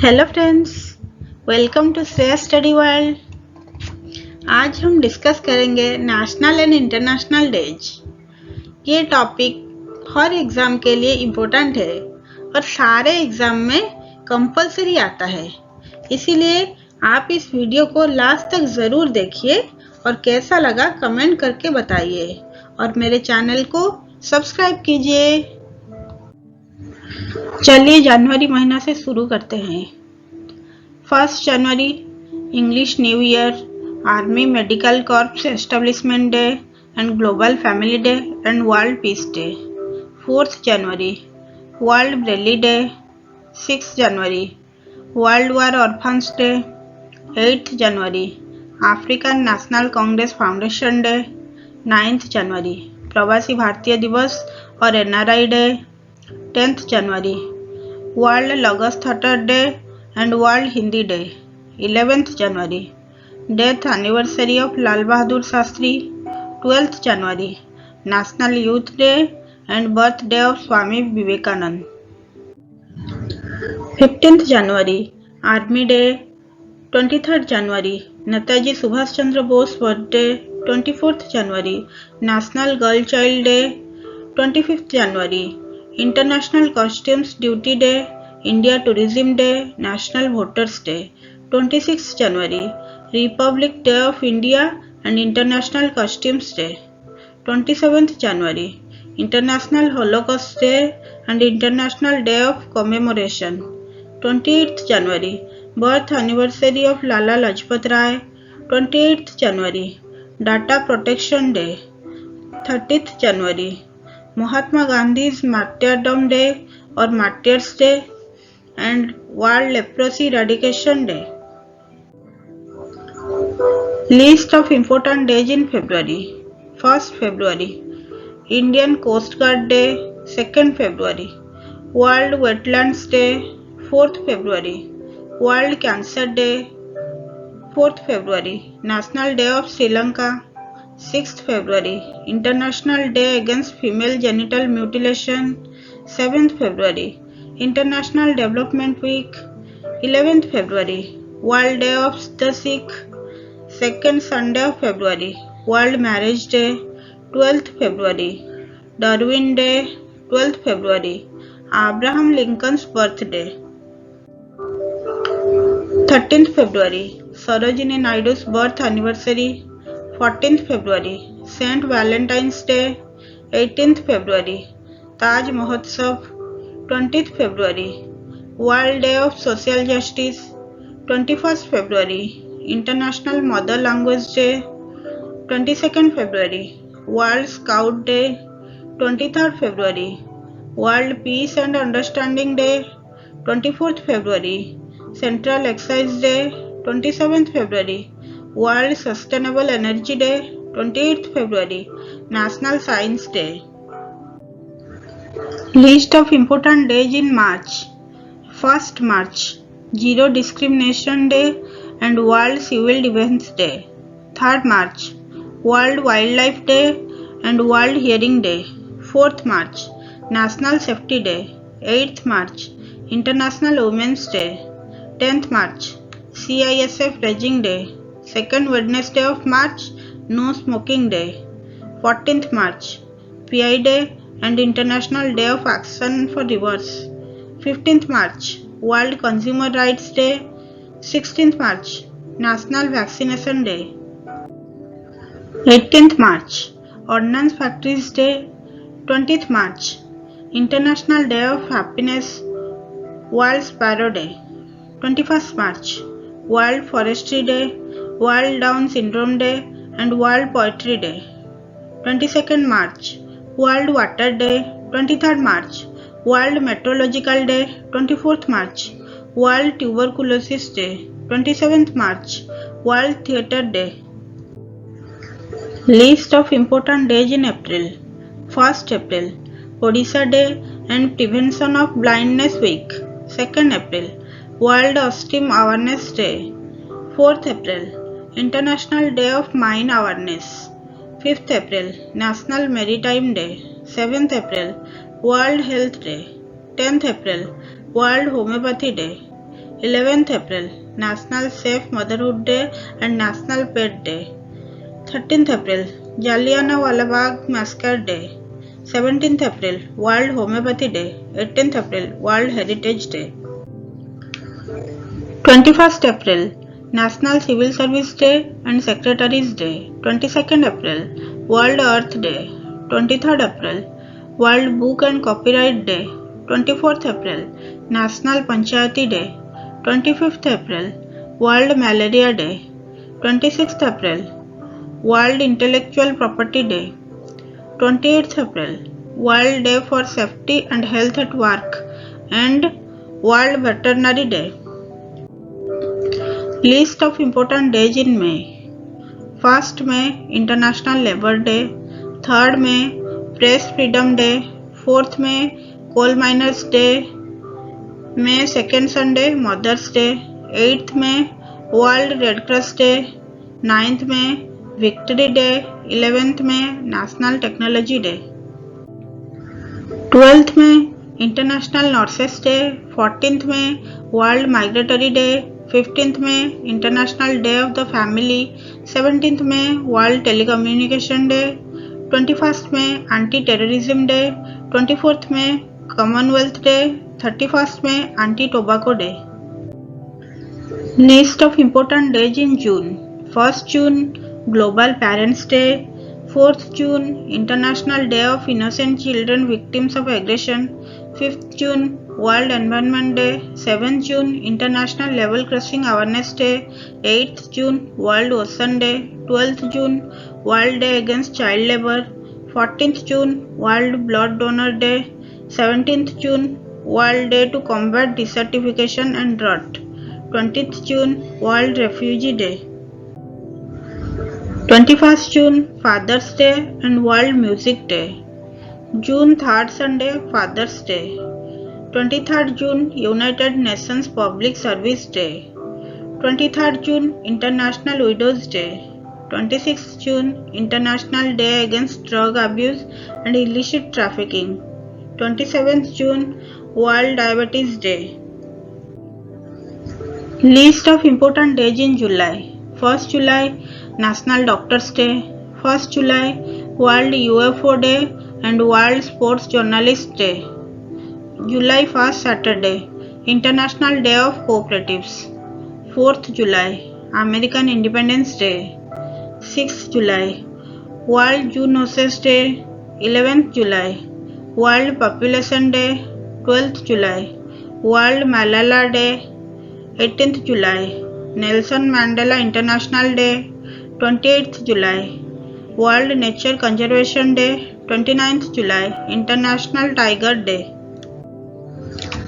Hello friends, welcome to Shreya study world. आज हम discuss करेंगे नेशनल एंड इंटरनेशनल डेज। ये टॉपिक हर एग्ज़ाम के लिए इम्पोर्टेंट है और सारे एग्ज़ाम में कंपलसरी आता है। इसीलिए आप इस वीडियो को लास्ट तक ज़रूर देखिए और कैसा लगा कमेंट करके बताइए और मेरे चैनल को सब्सक्राइब कीजिए। चलिए जनवरी महीना से शुरू करते हैं। 1 जनवरी English new year, army medical corps establishment day and global family day and world peace day. 4 जनवरी वर्ल्ड ब्रेली डे। 6 जनवरी वर्ल्ड वार ऑर्फन्स डे। 8 जनवरी African National Congress foundation day. 9 जनवरी प्रवासी भारतीय दिवस और एनआरआई डे। 10 जनवरी world logos theatre day and world Hindi day. 11th जनवरी death anniversary of Lal Bahadur Shastri. 12th जनवरी national youth day and birth day of Swami Vivekananda. 15th January army day. 23rd January Netaji Subhash Chandra Bose birthday. 24th January national girl child day. 25th January international customs duty day, India tourism day, national voters day. 26 January republic day of India and international customs day. 27 January international holocaust day and international day of commemoration. 28 January birth anniversary of Lala Lajpat Rai. 28 January data protection day. 30 January Mahatma Gandhi martyrdom day और martyrs day and world leprosy eradication day. List of important days in February. 1 February Indian coast guard day. 2 February world wetlands day. 4 February world cancer day. 4 February national day of Sri Lanka. 6 February international day against female genital mutilation. 7 February international development week. 11 February world day of the sick. 2nd Sunday of February world marriage day. 12th February Darwin day. 12th February Abraham Lincoln's birthday. 13th February Sarojini नायडू's birth anniversary. 14th February Saint Valentine's day. 18th फरवरी ताज महोत्सव। 20th February world day of social justice. 21st February international mother language day. 22nd February world scout day. 23rd February world peace and understanding day. 24th February central excise day. 27th February world sustainable energy day. 28th February national science day. List of important days in March. 1 March zero discrimination day and world civil defence day. 3 March world wildlife day and world hearing day. 4 March national safety day. 8 March international women's day. 10th March CISF raising day. 2nd Wednesday of March No Smoking Day। 14th March PI Day and International Day of Action for Rivers। 15th March World Consumer Rights Day। 16th March National Vaccination Day। 18th March Ordnance Factories Day। 20th March International Day of Happiness World Sparrow Day। 21st March World Forestry Day, World Down Syndrome Day and World Poetry Day। 22nd March World Water Day। 23rd March World Meteorological Day। 24th March World Tuberculosis Day। 27th March World Theatre Day। List of important days in April। 1st April Odisha Day and Prevention of Blindness Week। 2nd April World Autism Awareness Day। 4th April International Day of Mine Awareness। 5th April National Maritime Day। 7th April World Health Day। 10th April World Homeopathy Day। 11th April, National Safe Motherhood Day and National Pet Day. 13th April, Jallianwala Bagh Massacre Day. 17th April, World Homeopathy Day. 18th April, World Heritage Day. 21st April, National Civil Service Day and Secretaries Day. 22nd April, World Earth Day. 23rd April, World Book and Copyright Day. 24th April, National Panchayati Day. 25th April, World Malaria Day. 26th April, World Intellectual Property Day. 28th April, World Day for Safety and Health at Work and World Veterinary Day. List of important days in May. 1st May, International Labour Day. 3rd May, Press Freedom Day. 4th May, Coal Miners Day. May 2nd Sunday, Mother's Day. 8th May, World Red Cross Day. 9th May, Victory Day. 11th May, National Technology Day. 12th May, International Nurses Day. 14th May, World Migratory Day. 15th May, International Day of the Family. 17th May, World Telecommunication Day. 21st May, Anti-Terrorism Day. 24th May, Commonwealth Day. 31st May, Anti-Tobacco Day. List of important days in June. 1st June, Global Parents Day. 4th June, International Day of Innocent Children Victims of Aggression. 5th June, World Environment Day. 7th June, International Level Crossing Awareness Day. 8th June, World Ocean Day. 12th June, World Day Against Child Labor. 14th June, World Blood Donor Day. 17th June, World Day to Combat Desertification and Drought. 20th June, World Refugee Day. 21st June, Father's Day and World Music Day. June 3rd Sunday, Father's Day. 23rd June, United Nations Public Service Day. 23rd June, International Widows Day. 26th June, International Day Against Drug Abuse and Illicit Trafficking. 27th June, World Diabetes Day. List of important days in July. 1st July, National Doctors Day. 1st July, World UFO Day and World Sports Journalist Day. July 1st Saturday, International Day of Cooperatives. 4th July, American Independence Day. 6th July, World Zoonosis Day. 11th July, World Population Day. 12th July, World Malala Day. 18th July, Nelson Mandela International Day. 28th July, World Nature Conservation Day. 29th July, International Tiger Day.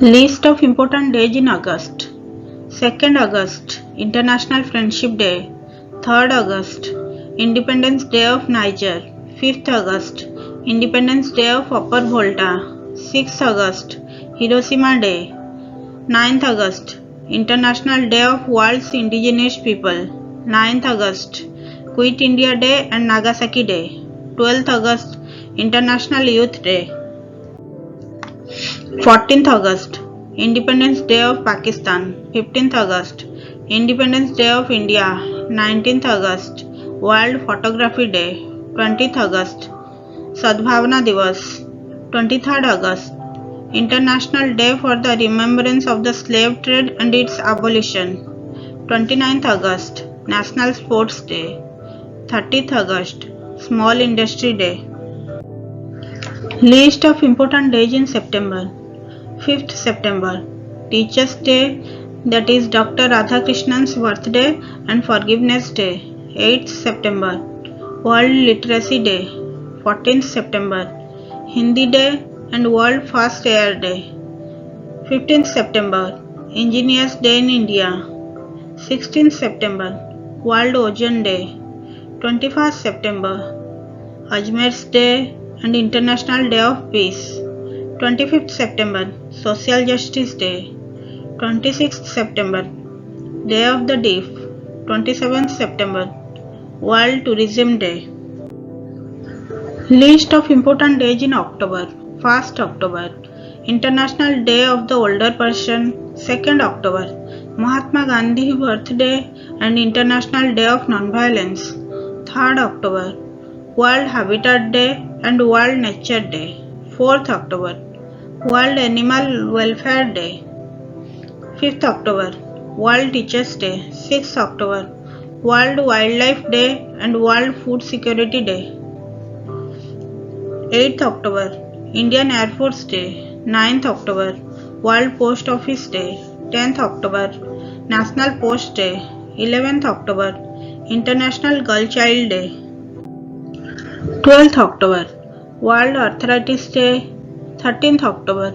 List of important days in August. 2nd August, International Friendship Day. 3rd August, Independence Day of Niger. 5th August, Independence Day of Upper Volta. 6th August, Hiroshima Day. 9th August, International Day of World's Indigenous People. 9th August, Quit India Day and Nagasaki Day. 12th August, International Youth Day. 14th August, Independence Day of Pakistan. 15th August, Independence Day of India. 19th August, World Photography Day. 20th August, Sadbhavana Divas. 23rd August, International Day for the Remembrance of the Slave Trade and its Abolition. 29th August, National Sports Day. 30th August, Small Industry Day. List of important days in September. 5th September, Teachers Day, that is Dr. Radhakrishnan's birthday and Forgiveness Day. 8th September, World Literacy Day. 14th September, Hindi Day and World Fast Air Day. 15th September, Engineers Day in India. 16th September, World Ozone Day. 21st September, Ajmer's Day and International Day of Peace. 25th September, Social Justice Day. 26th September, Day of the Deaf. 27th September, World Tourism Day. List of important days in October. 1st October, International Day of the Older Person, 2nd October, Mahatma Gandhi Birthday and International Day of Nonviolence, 3rd October, World Habitat Day and World Nature Day, 4th October, World Animal Welfare Day, 5th October, World Teachers Day, 6th October, World Wildlife Day and World Food Security Day, 8th October, Indian Air Force Day, 9th October, World Post Office Day, 10th October, National Post Day, 11th October, International Girl Child Day, 12th October, World Arthritis Day, 13th October,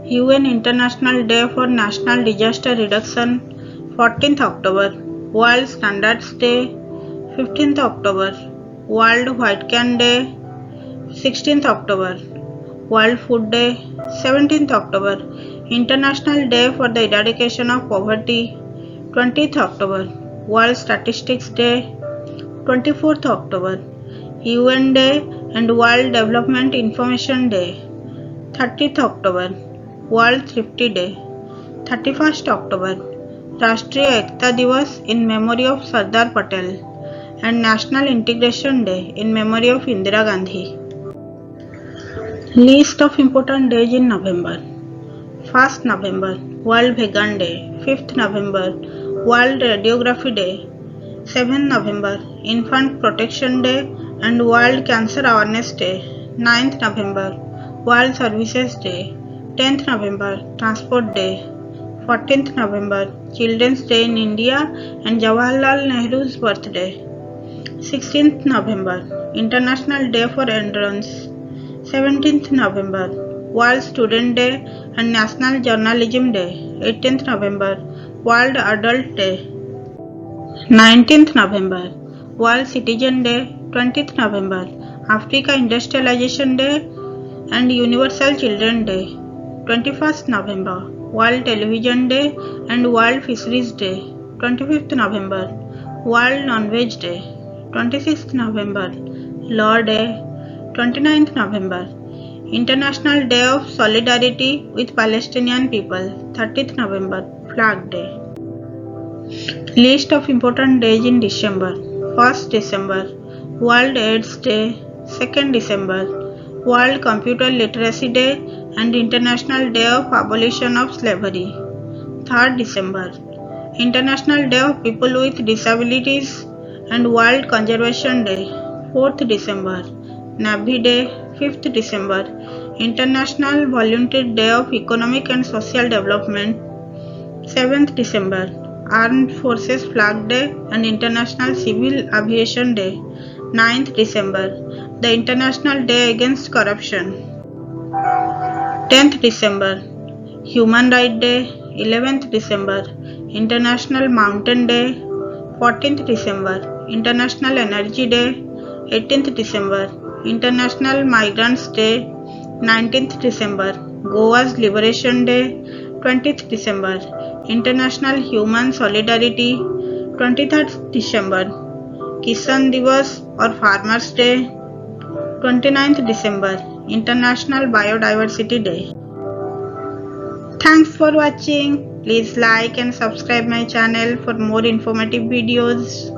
UN International Day for National Disaster Reduction, 14th October, World Standards Day, 15th October, World White Can Day, 16th October, World Food Day, 17th October, International Day for the Eradication of Poverty, 20th October, World Statistics Day, 24th October, UN Day and World Development Information Day, 30th October, World Thrifty Day, 31st October, Rashtriya Ekta Divas in memory of Sardar Patel and National Integration Day in memory of Indira Gandhi. List of important days in November. 1st November, World Vegan Day. 5th November, World Radiography Day. 7th November, Infant Protection Day and World Cancer Awareness Day. 9th November, World Services Day. 10th November, Transport Day. 14th November, Children's Day in India and Jawaharlal Nehru's birthday. 16th November, International Day for Endurance. 17th November, World Student Day and National Journalism Day. 18th November, World Adult Day. 19th November, World Citizen Day. 20th November, Africa Industrialization Day and Universal Children Day. 21st November, World Television Day and World Fisheries Day. 25th November, World Non-Veg Day. 26th November, Law Day. 29th November, International Day of Solidarity with Palestinian People. 30th November, Flag Day. List of important days in December. 1st December, World AIDS Day. 2nd December, World Computer Literacy Day and International Day of Abolition of Slavery. 3rd December, International Day of People with Disabilities and World Conservation Day. 4th December, Navy Day. 5th December, International Volunteer Day of Economic and Social Development. 7th December, Armed Forces Flag Day and International Civil Aviation Day. 9th December, the International Day Against Corruption. 10th December, Human Rights Day. 11th December, International Mountain Day. 14th December, International Energy Day. 18th December, International Migrants Day. 19th December, Goa's Liberation Day. 20th December, International Human Solidarity. 23rd December, Kisan Divas or Farmers Day. 29th December, International Biodiversity Day. Thanks for watching. Please like and subscribe my channel for more informative videos.